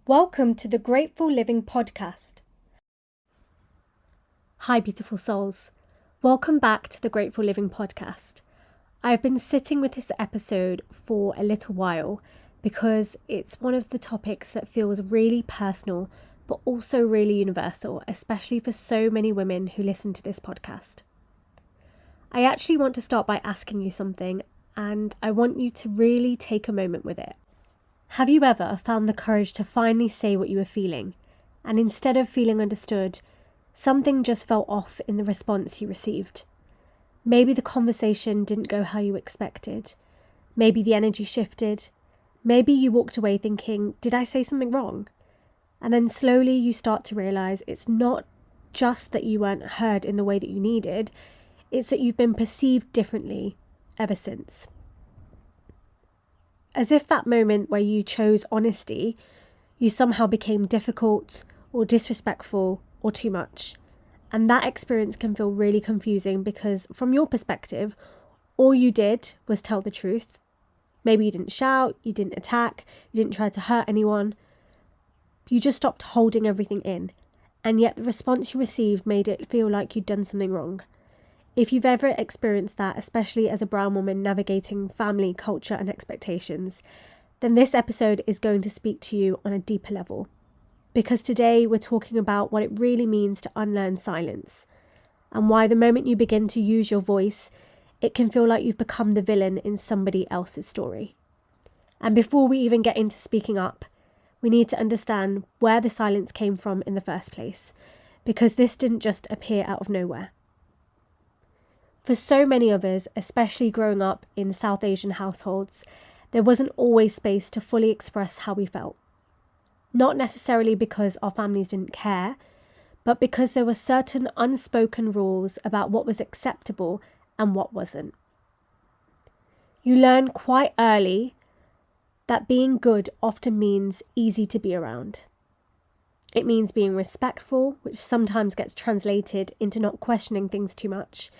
Welcome to the Grateful Living podcast. Hi, beautiful souls. Welcome back to the Grateful Living podcast. I've been sitting with this episode for a little while because it's one of the topics that feels really personal, but also really universal, especially for so many women who listen to this podcast. I actually want to start by asking you something, and I want you to really take a moment with it. Have you ever found the courage to finally say what you were feeling, and instead of feeling understood, something just felt off in the response you received? Maybe the conversation didn't go how you expected. Maybe the energy shifted. Maybe you walked away thinking, did I say something wrong? And then slowly you start to realize it's not just that you weren't heard in the way that you needed, it's that you've been perceived differently ever since. As if that moment where you chose honesty, you somehow became difficult or disrespectful or too much. And that experience can feel really confusing because from your perspective, all you did was tell the truth. Maybe you didn't shout, you didn't attack, you didn't try to hurt anyone. You just stopped holding everything in. And yet the response you received made it feel like you'd done something wrong. If you've ever experienced that, especially as a brown woman navigating family, culture and expectations, then this episode is going to speak to you on a deeper level. Because today we're talking about what it really means to unlearn silence, and why the moment you begin to use your voice, it can feel like you've become the villain in somebody else's story. And before we even get into speaking up, we need to understand where the silence came from in the first place, because this didn't just appear out of nowhere. For so many of us, especially growing up in South Asian households, there wasn't always space to fully express how we felt. Not necessarily because our families didn't care, but because there were certain unspoken rules about what was acceptable and what wasn't. You learn quite early that being good often means easy to be around. It means being respectful, which sometimes gets translated into not questioning things too much.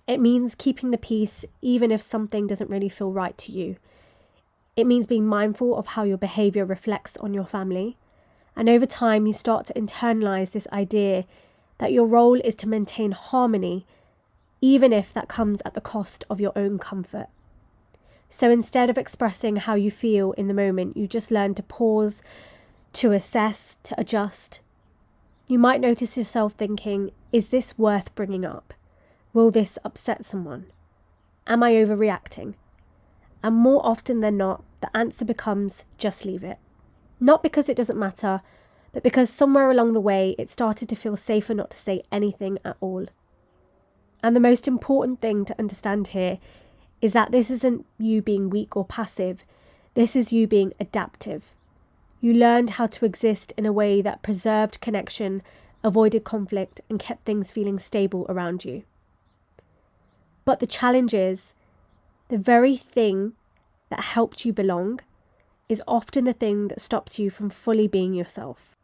It means keeping the peace even if something doesn't really feel right to you. It means being mindful of how your behaviour reflects on your family. And over time, you start to internalise this idea that your role is to maintain harmony, even if that comes at the cost of your own comfort. So instead of expressing how you feel in the moment, you just learn to pause, to assess, to adjust. You might notice yourself thinking, is this worth bringing up? Will this upset someone? Am I overreacting? And more often than not, the answer becomes just leave it. Not because it doesn't matter, but because somewhere along the way it started to feel safer not to say anything at all. And the most important thing to understand here is that this isn't you being weak or passive. This is you being adaptive. You learned how to exist in a way that preserved connection, avoided conflict, and kept things feeling stable around you. But the challenge is, the very thing that helped you belong is often the thing that stops you from fully being yourself.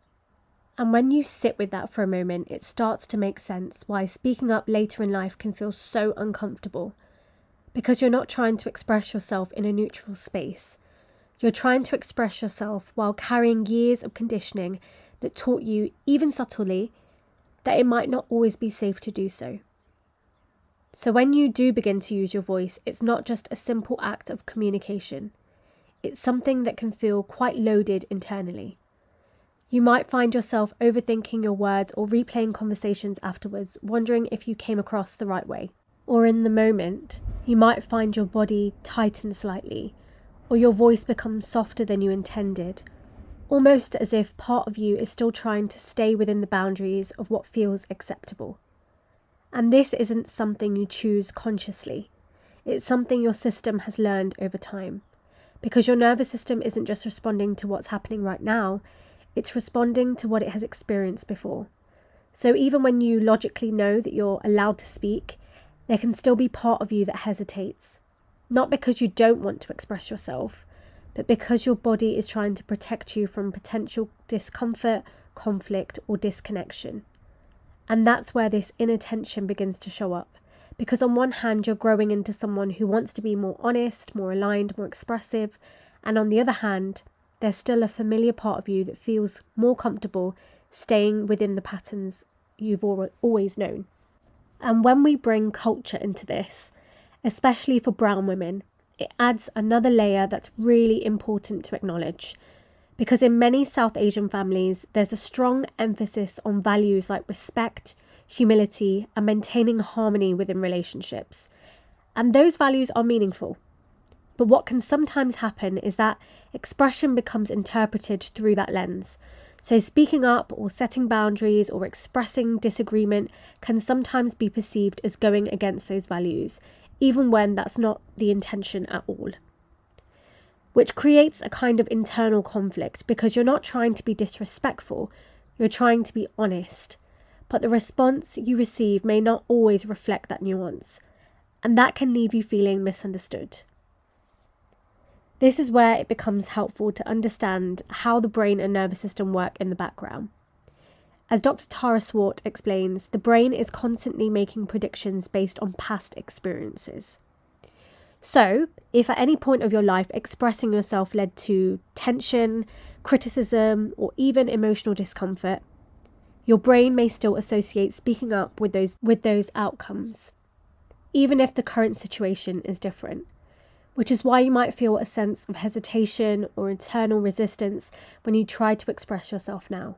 And when you sit with that for a moment, it starts to make sense why speaking up later in life can feel so uncomfortable. Because you're not trying to express yourself in a neutral space. You're trying to express yourself while carrying years of conditioning that taught you, even subtly, that it might not always be safe to do so. So when you do begin to use your voice, it's not just a simple act of communication. It's something that can feel quite loaded internally. You might find yourself overthinking your words or replaying conversations afterwards, wondering if you came across the right way. Or in the moment, you might find your body tighten slightly, or your voice becomes softer than you intended, almost as if part of you is still trying to stay within the boundaries of what feels acceptable. And this isn't something you choose consciously. It's something your system has learned over time. Because your nervous system isn't just responding to what's happening right now, it's responding to what it has experienced before. So even when you logically know that you're allowed to speak, there can still be part of you that hesitates. Not because you don't want to express yourself, but because your body is trying to protect you from potential discomfort, conflict, or disconnection. And that's where this inner tension begins to show up. Because on one hand, you're growing into someone who wants to be more honest, more aligned, more expressive. And on the other hand, there's still a familiar part of you that feels more comfortable staying within the patterns you've always known. And when we bring culture into this, especially for brown women, it adds another layer that's really important to acknowledge. Because in many South Asian families, there's a strong emphasis on values like respect, humility, and maintaining harmony within relationships. And those values are meaningful. But what can sometimes happen is that expression becomes interpreted through that lens. So speaking up or setting boundaries or expressing disagreement can sometimes be perceived as going against those values, even when that's not the intention at all. Which creates a kind of internal conflict because you're not trying to be disrespectful, you're trying to be honest. But the response you receive may not always reflect that nuance, and that can leave you feeling misunderstood. This is where it becomes helpful to understand how the brain and nervous system work in the background. As Dr. Tara Swart explains, the brain is constantly making predictions based on past experiences. So, if at any point of your life expressing yourself led to tension, criticism, or even emotional discomfort, your brain may still associate speaking up with those outcomes, even if the current situation is different. Which is why you might feel a sense of hesitation or internal resistance when you try to express yourself now.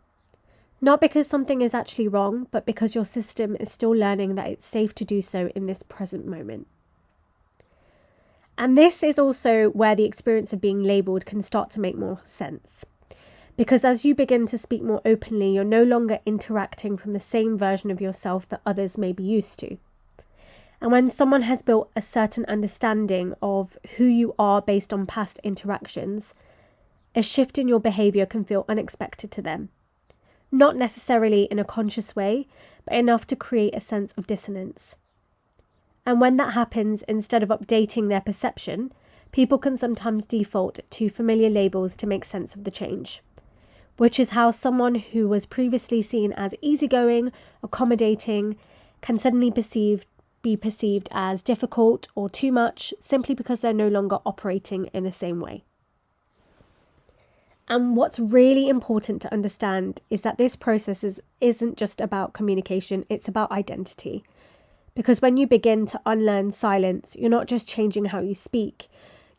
Not because something is actually wrong, but because your system is still learning that it's safe to do so in this present moment. And this is also where the experience of being labelled can start to make more sense. Because as you begin to speak more openly, you're no longer interacting from the same version of yourself that others may be used to. And when someone has built a certain understanding of who you are based on past interactions, a shift in your behaviour can feel unexpected to them. Not necessarily in a conscious way, but enough to create a sense of dissonance. And when that happens, instead of updating their perception, people can sometimes default to familiar labels to make sense of the change. Which is how someone who was previously seen as easygoing, accommodating, can suddenly be perceived as difficult or too much simply because they're no longer operating in the same way. And what's really important to understand is that this process isn't just about communication, it's about identity. Because when you begin to unlearn silence, you're not just changing how you speak,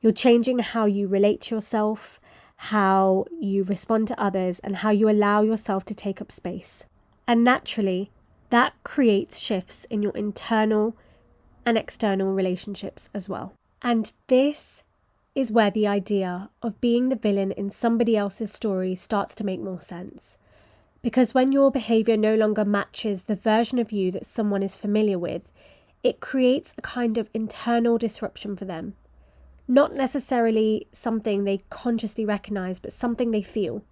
you're changing how you relate to yourself, how you respond to others, and how you allow yourself to take up space. And naturally, that creates shifts in your internal and external relationships as well. And this is where the idea of being the villain in somebody else's story starts to make more sense. Because when your behaviour no longer matches the version of you that someone is familiar with, it creates a kind of internal disruption for them. Not necessarily something they consciously recognise, but something they feel.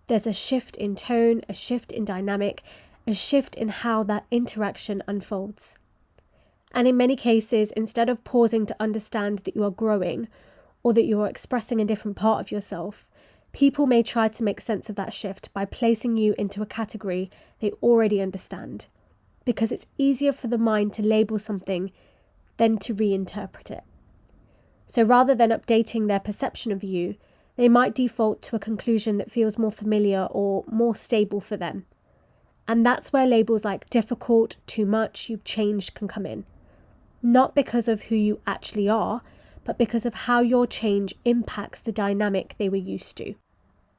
There's a shift in tone, a shift in dynamic, a shift in how that interaction unfolds. And in many cases, instead of pausing to understand that you are growing or that you are expressing a different part of yourself, people may try to make sense of that shift by placing you into a category they already understand, because it's easier for the mind to label something than to reinterpret it. So rather than updating their perception of you, they might default to a conclusion that feels more familiar or more stable for them. And that's where labels like difficult, too much, you've changed can come in. Not because of who you actually are, but because of how your change impacts the dynamic they were used to.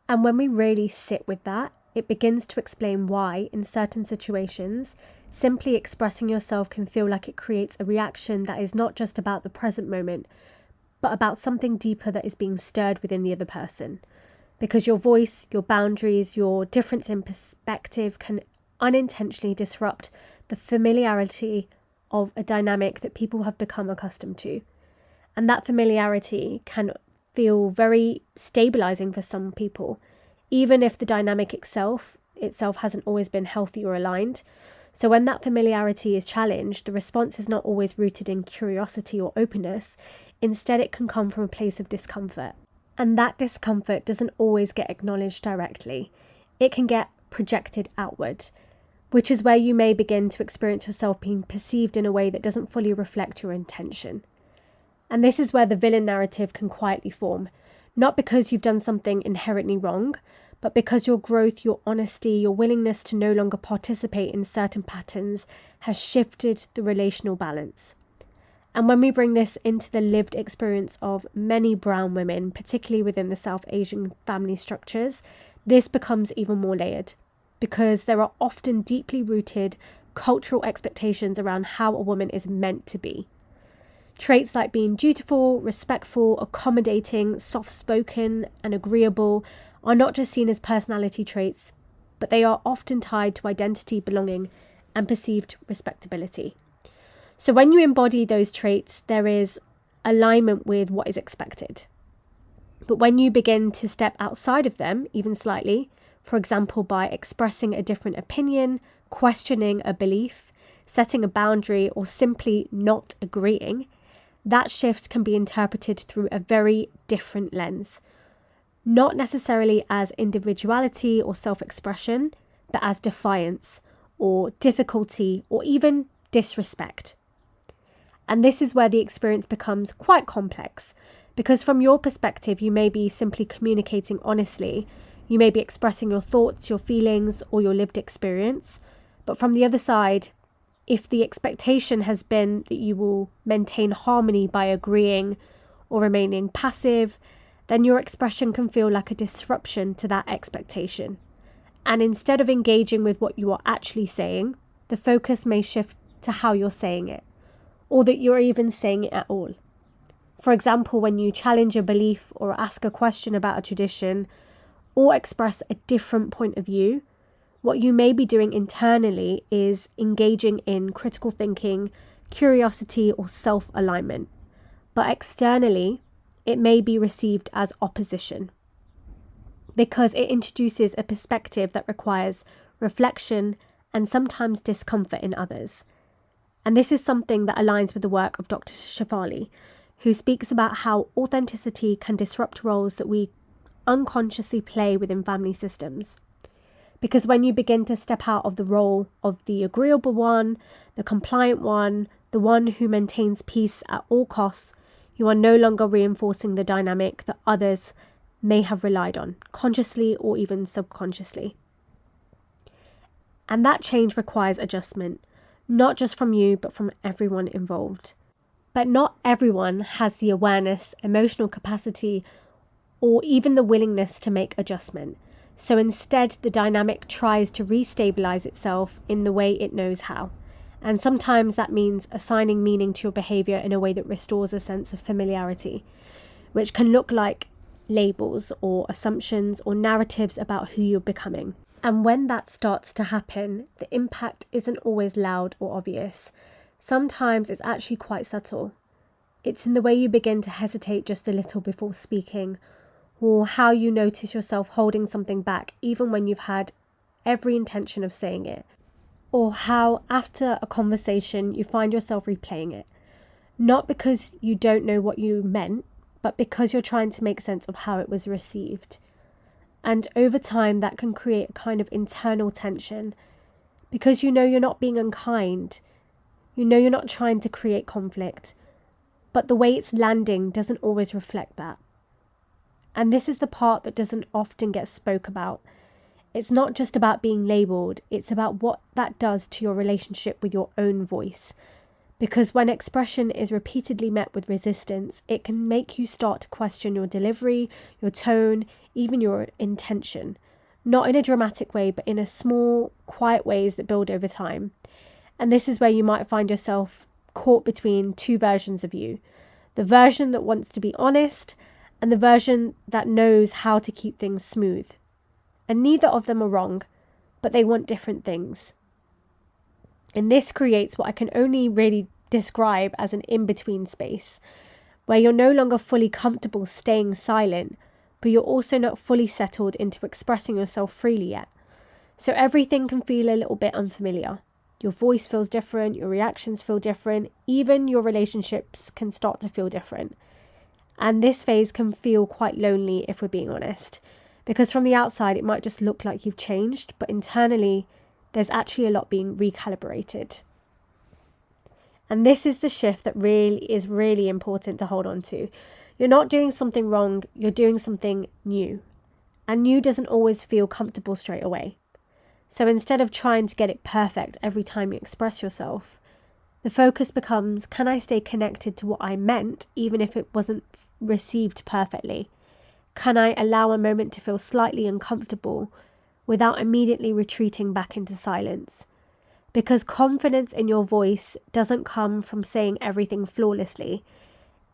And when we really sit with that, it begins to explain why, in certain situations, simply expressing yourself can feel like it creates a reaction that is not just about the present moment, but about something deeper that is being stirred within the other person. Because your voice, your boundaries, your difference in perspective can unintentionally disrupt the familiarity of a dynamic that people have become accustomed to. And that familiarity can feel very stabilizing for some people, even if the dynamic itself hasn't always been healthy or aligned. So when that familiarity is challenged, the response is not always rooted in curiosity or openness. Instead, it can come from a place of discomfort. And that discomfort doesn't always get acknowledged directly. It can get projected outward, which is where you may begin to experience yourself being perceived in a way that doesn't fully reflect your intention. And this is where the villain narrative can quietly form, Not because you've done something inherently wrong, but because your growth, your honesty, your willingness to no longer participate in certain patterns has shifted the relational balance. And when we bring this into the lived experience of many brown women, particularly within the South Asian family structures, this becomes even more layered, because there are often deeply rooted cultural expectations around how a woman is meant to be. Traits like being dutiful, respectful, accommodating, soft-spoken, and agreeable are not just seen as personality traits, but they are often tied to identity, belonging, and perceived respectability. So when you embody those traits, there is alignment with what is expected. But when you begin to step outside of them, even slightly, for example, by expressing a different opinion, questioning a belief, setting a boundary, or simply not agreeing, that shift can be interpreted through a very different lens. Not necessarily as individuality or self-expression, but as defiance or difficulty or even disrespect. And this is where the experience becomes quite complex, because from your perspective, you may be simply communicating honestly, you may be expressing your thoughts, your feelings, or your lived experience. But from the other side, if the expectation has been that you will maintain harmony by agreeing or remaining passive, then your expression can feel like a disruption to that expectation. And instead of engaging with what you are actually saying, the focus may shift to how you're saying it, or that you're even saying it at all. For example, when you challenge a belief or ask a question about a tradition, or express a different point of view, what you may be doing internally is engaging in critical thinking, curiosity, or self-alignment. But externally, it may be received as opposition, because it introduces a perspective that requires reflection and sometimes discomfort in others. And this is something that aligns with the work of Dr. Shafali, who speaks about how authenticity can disrupt roles that we unconsciously play within family systems. Because when you begin to step out of the role of the agreeable one, the compliant one, the one who maintains peace at all costs, you are no longer reinforcing the dynamic that others may have relied on, consciously or even subconsciously. And that change requires adjustment, not just from you, but from everyone involved. But not everyone has the awareness, emotional capacity, or even the willingness to make adjustment. So instead, the dynamic tries to restabilize itself in the way it knows how. And sometimes that means assigning meaning to your behavior in a way that restores a sense of familiarity, which can look like labels or assumptions or narratives about who you're becoming. And when that starts to happen, the impact isn't always loud or obvious. Sometimes it's actually quite subtle. It's in the way you begin to hesitate just a little before speaking, or how you notice yourself holding something back even when you've had every intention of saying it, or how after a conversation you find yourself replaying it, not because you don't know what you meant, but because you're trying to make sense of how it was received. And over time that can create a kind of internal tension, because you know you're not being unkind, you know you're not trying to create conflict, but the way it's landing doesn't always reflect that. And this is the part that doesn't often get spoke about. It's not just about being labelled, it's about what that does to your relationship with your own voice. Because when expression is repeatedly met with resistance, it can make you start to question your delivery, your tone, even your intention. Not in a dramatic way, but in a small, quiet ways that build over time. And this is where you might find yourself caught between two versions of you. The version that wants to be honest, and the version that knows how to keep things smooth. And neither of them are wrong, but they want different things. And this creates what I can only really describe as an in-between space, where you're no longer fully comfortable staying silent, but you're also not fully settled into expressing yourself freely yet. So everything can feel a little bit unfamiliar. Your voice feels different, your reactions feel different, even your relationships can start to feel different. And this phase can feel quite lonely if we're being honest, because from the outside it might just look like you've changed, but internally there's actually a lot being recalibrated. And this is the shift that is really important to hold on to. You're not doing something wrong, you're doing something new. And new doesn't always feel comfortable straight away. So instead of trying to get it perfect every time you express yourself, the focus becomes, can I stay connected to what I meant even if it wasn't received perfectly? Can I allow a moment to feel slightly uncomfortable without immediately retreating back into silence? Because confidence in your voice doesn't come from saying everything flawlessly.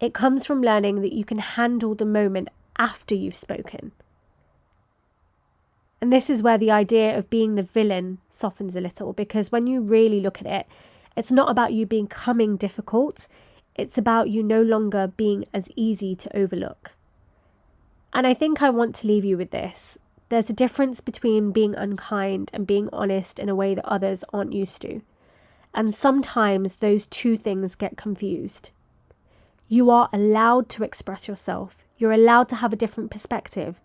It comes from learning that you can handle the moment after you've spoken. And this is where the idea of being the villain softens a little, because when you really look at it, it's not about you becoming difficult. It's about you no longer being as easy to overlook. And I think I want to leave you with this. There's a difference between being unkind and being honest in a way that others aren't used to. And sometimes those two things get confused. You are allowed to express yourself. You're allowed to have a different perspective.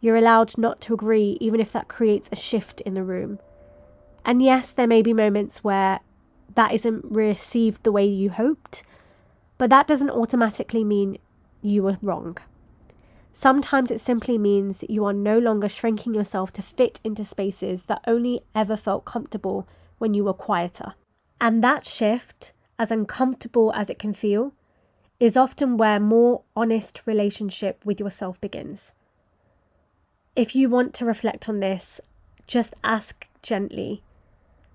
You're allowed not to agree, even if that creates a shift in the room. And yes, there may be moments where that isn't received the way you hoped, but that doesn't automatically mean you were wrong. Sometimes it simply means that you are no longer shrinking yourself to fit into spaces that only ever felt comfortable when you were quieter. And that shift, as uncomfortable as it can feel, is often where more honest relationship with yourself begins. If you want to reflect on this, just ask gently,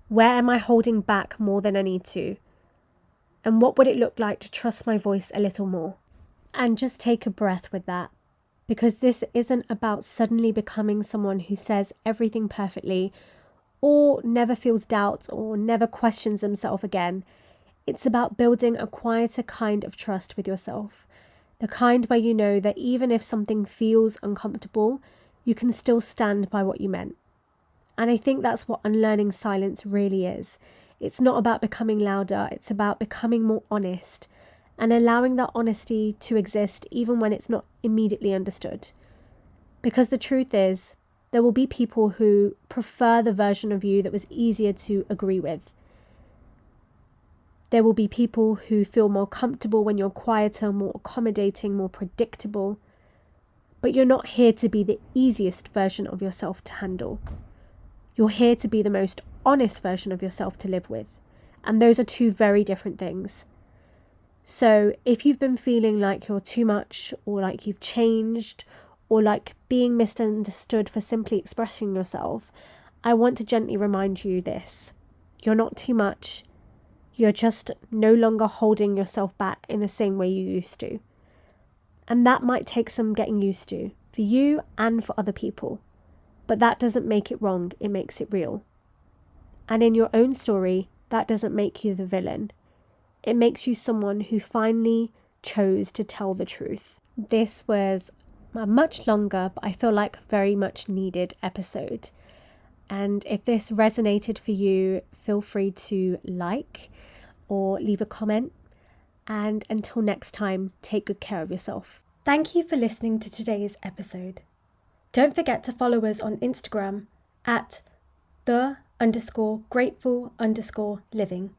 where am I holding back more than I need to? And what would it look like to trust my voice a little more? And just take a breath with that. Because this isn't about suddenly becoming someone who says everything perfectly or never feels doubt or never questions themselves again. It's about building a quieter kind of trust with yourself. The kind where you know that even if something feels uncomfortable, you can still stand by what you meant. And I think that's what unlearning silence really is. It's not about becoming louder, it's about becoming more honest and allowing that honesty to exist even when it's not immediately understood. Because the truth is, there will be people who prefer the version of you that was easier to agree with. There will be people who feel more comfortable when you're quieter, more accommodating, more predictable. But you're not here to be the easiest version of yourself to handle. You're here to be the most honest version of yourself to live with. And those are two very different things. So if you've been feeling like you're too much, or like you've changed, or like being misunderstood for simply expressing yourself, I want to gently remind you this. You're not too much. You're just no longer holding yourself back in the same way you used to. And that might take some getting used to, for you and for other people. But that doesn't make it wrong, it makes it real. And in your own story, that doesn't make you the villain. It makes you someone who finally chose to tell the truth. This was a much longer, but I feel like very much needed episode. And if this resonated for you, feel free to like or leave a comment. And until next time, take good care of yourself. Thank you for listening to today's episode. Don't forget to follow us on Instagram at @the_grateful_living.